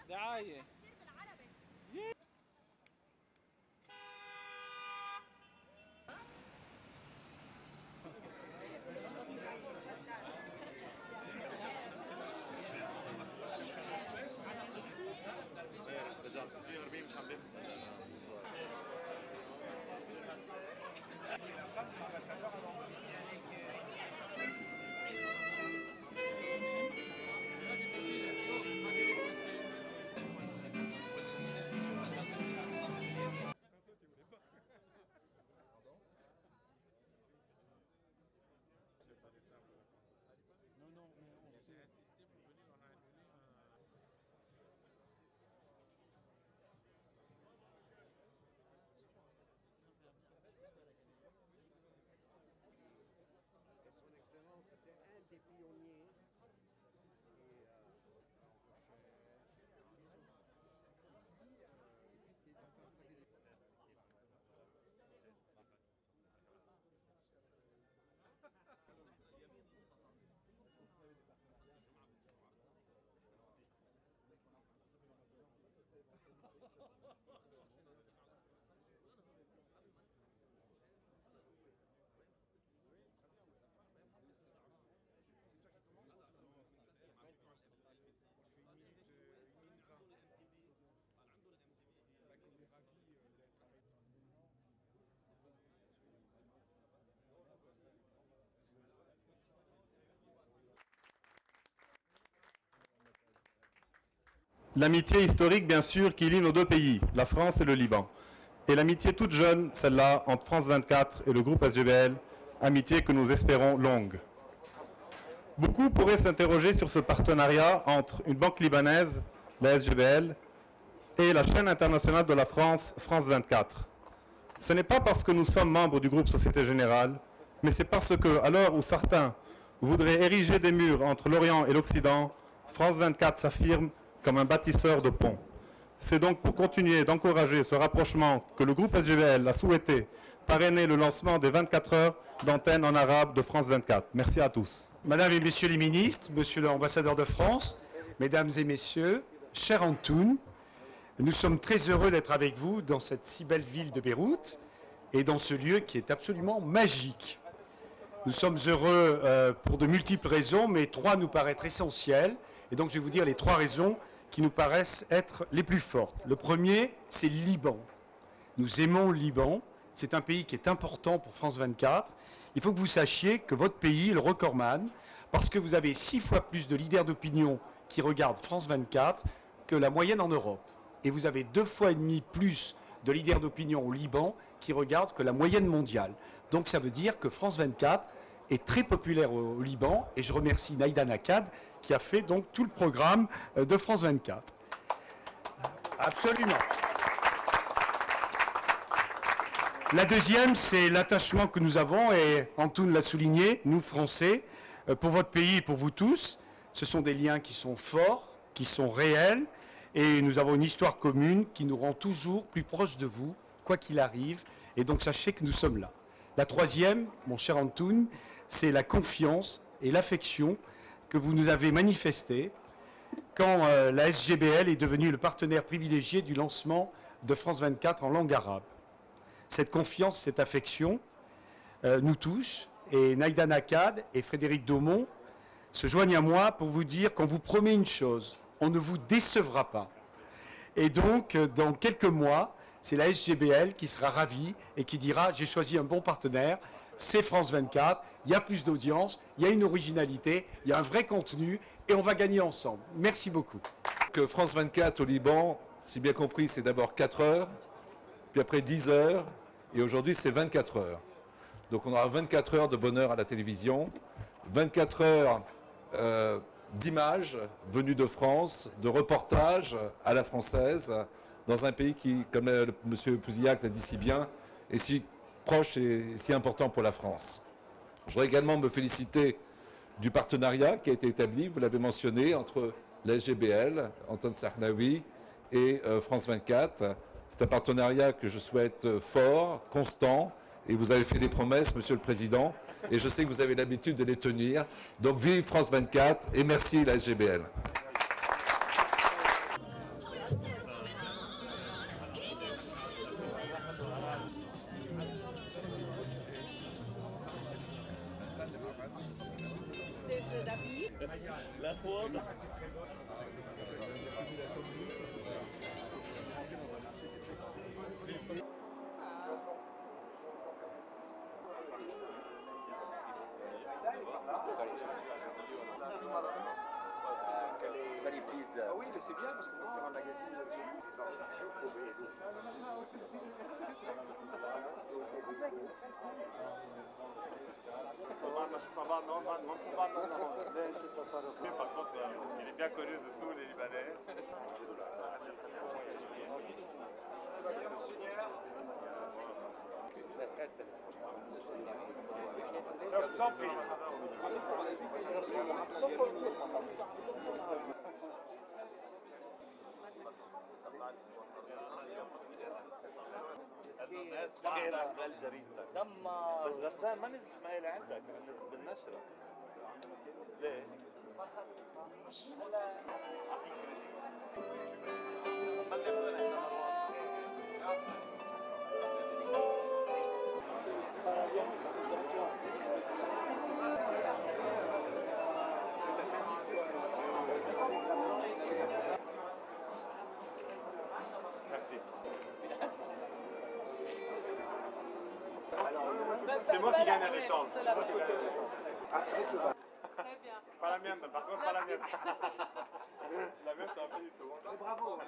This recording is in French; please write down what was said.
دعاية. L'amitié historique, bien sûr, qui lie nos deux pays, la France et le Liban. Et l'amitié toute jeune, celle-là, entre France 24 et le groupe SGBL, amitié que nous espérons longue. Beaucoup pourraient s'interroger sur ce partenariat entre une banque libanaise, la SGBL, et la chaîne internationale de la France, France 24. Ce n'est pas parce que nous sommes membres du groupe Société Générale, mais c'est parce que, à l'heure où certains voudraient ériger des murs entre l'Orient et l'Occident, France 24 s'affirme comme un bâtisseur de ponts. C'est donc pour continuer d'encourager ce rapprochement que le groupe SGBL a souhaité parrainer le lancement des 24 heures d'antenne en arabe de France 24. Merci à tous. Madame et Messieurs les ministres, Monsieur l'ambassadeur de France, Mesdames et Messieurs, cher Antoun, nous sommes très heureux d'être avec vous dans cette si belle ville de Beyrouth et dans ce lieu qui est absolument magique. Nous sommes heureux pour de multiples raisons, mais trois nous paraissent essentielles. Et donc je vais vous dire les trois raisons qui nous paraissent être les plus fortes. Le premier, c'est le Liban. Nous aimons le Liban. C'est un pays qui est important pour France 24. Il faut que vous sachiez que votre pays est le recordman parce que vous avez 6 fois plus de leaders d'opinion qui regardent France 24 que la moyenne en Europe. Et vous avez 2,5 fois plus de leaders d'opinion au Liban qui regardent que la moyenne mondiale. Donc ça veut dire que France 24 est très populaire au Liban et je remercie Naïda Nakad qui a fait donc tout le programme de France 24. Absolument. La deuxième, c'est l'attachement que nous avons, et Antoun l'a souligné, nous Français, pour votre pays et pour vous tous. Ce sont des liens qui sont forts, qui sont réels, et nous avons une histoire commune qui nous rend toujours plus proches de vous, quoi qu'il arrive, et donc sachez que nous sommes là. La troisième, mon cher Antoun, c'est la confiance et l'affection que vous nous avez manifestée quand la SGBL est devenue le partenaire privilégié du lancement de France 24 en langue arabe. Cette confiance, cette affection nous touche, et Naïda Nakad et Frédéric Daumont se joignent à moi pour vous dire qu'on vous promet une chose, on ne vous décevra pas. Et donc, dans quelques mois, c'est la SGBL qui sera ravie et qui dira « j'ai choisi un bon partenaire ». C'est France 24, il y a plus d'audience, il y a une originalité, il y a un vrai contenu et on va gagner ensemble. Merci beaucoup. Que France 24 au Liban, si bien compris, c'est d'abord 4 heures, puis après 10 heures, et aujourd'hui c'est 24 heures. Donc on aura 24 heures de bonheur à la télévision, 24 heures d'images venues de France, de reportages à la française, dans un pays qui, comme M. Pouzillac l'a dit si bien, est si proche et si important pour la France. Je voudrais également me féliciter du partenariat qui a été établi, vous l'avez mentionné, entre la SGBL, Antoine Sarnaoui et France 24. C'est un partenariat que je souhaite fort, constant, et vous avez fait des promesses, Monsieur le Président, et je sais que vous avez l'habitude de les tenir. Donc vive France 24 et merci la SGBL. Salut, please. Ah oui, mais c'est bien parce qu'on peut faire un magazine là-dessus. Par contre, il est bien connu de tous les Libanais. تم بس غسان ما نزلت معي لعندك نزلت بالنشرة ليه؟ Merci. C'est moi qui gagne à l'échange. Très bien. Pas la mienne, par contre, pas la mienne. La mienne, c'est un peu du tout. Bravo.